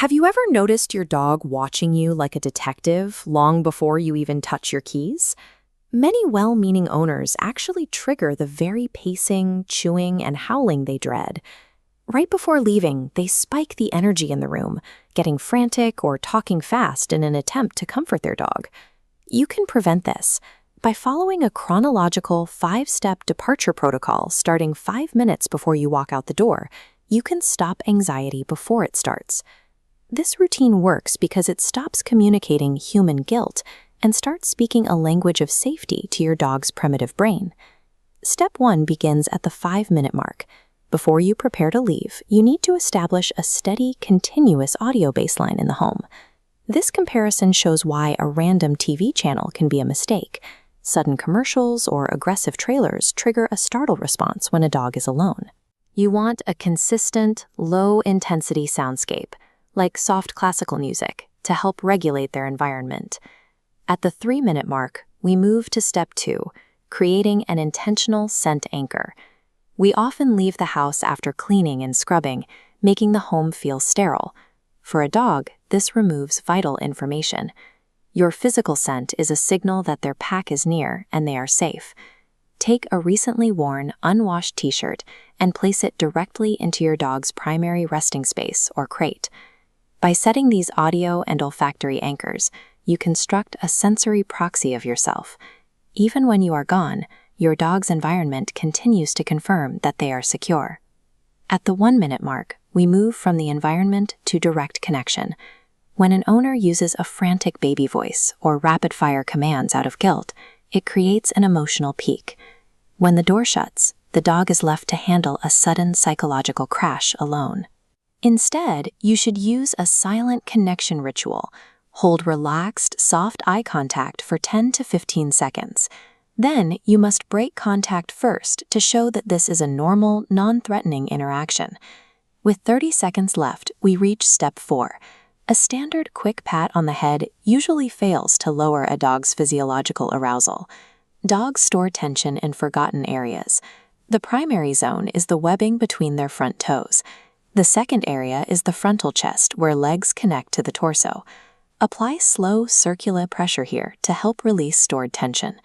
Have you ever noticed your dog watching you like a detective long before you even touch your keys? Many well-meaning owners actually trigger the very pacing, chewing, and howling they dread. Right before leaving, they spike the energy in the room, getting frantic or talking fast in an attempt to comfort their dog. You can prevent this by following a chronological 5-step departure protocol starting 5 minutes before you walk out the door. You can stop anxiety before it starts. This routine works because it stops communicating human guilt and starts speaking a language of safety to your dog's primitive brain. Step 1 begins at the 5-minute mark. Before you prepare to leave, you need to establish a steady, continuous audio baseline in the home. This comparison shows why a random TV channel can be a mistake. Sudden commercials or aggressive trailers trigger a startle response when a dog is alone. You want a consistent, low-intensity soundscape, like soft classical music, to help regulate their environment. At the 3-minute mark, we move to step 2, creating an intentional scent anchor. We often leave the house after cleaning and scrubbing, making the home feel sterile. For a dog, this removes vital information. Your physical scent is a signal that their pack is near and they are safe. Take a recently worn, unwashed t-shirt and place it directly into your dog's primary resting space or crate. By setting these audio and olfactory anchors, you construct a sensory proxy of yourself. Even when you are gone, your dog's environment continues to confirm that they are secure. At the 1-minute mark, we move from the environment to direct connection. When an owner uses a frantic baby voice or rapid-fire commands out of guilt, it creates an emotional peak. When the door shuts, the dog is left to handle a sudden psychological crash alone. Instead, you should use a silent connection ritual. Hold relaxed, soft eye contact for 10 to 15 seconds. Then, you must break contact first to show that this is a normal, non-threatening interaction. With 30 seconds left, we reach step 4. A standard quick pat on the head usually fails to lower a dog's physiological arousal. Dogs store tension in forgotten areas. The primary zone is the webbing between their front toes. The second area is the frontal chest, where legs connect to the torso. Apply slow circular pressure here to help release stored tension.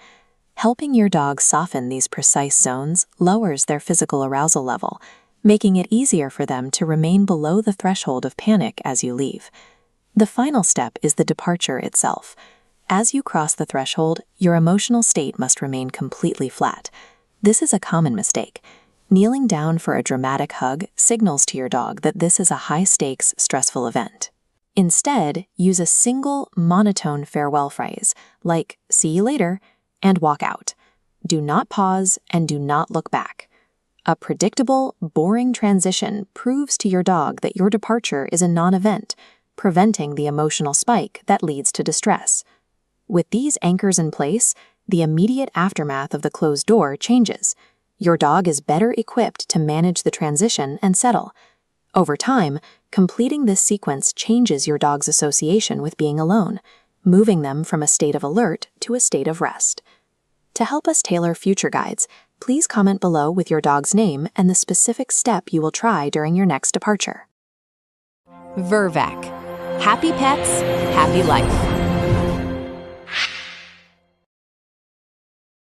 Helping your dog soften these precise zones lowers their physical arousal level, making it easier for them to remain below the threshold of panic as you leave. The final step is the departure itself. As you cross the threshold, your emotional state must remain completely flat. This is a common mistake. Kneeling down for a dramatic hug signals to your dog that this is a high-stakes, stressful event. Instead, use a single, monotone farewell phrase, like, "See you later," and walk out. Do not pause and do not look back. A predictable, boring transition proves to your dog that your departure is a non-event, preventing the emotional spike that leads to distress. With these anchors in place, the immediate aftermath of the closed door changes. Your dog is better equipped to manage the transition and settle. Over time, completing this sequence changes your dog's association with being alone, moving them from a state of alert to a state of rest. To help us tailor future guides, please comment below with your dog's name and the specific step you will try during your next departure. Vervac. Happy pets, happy life.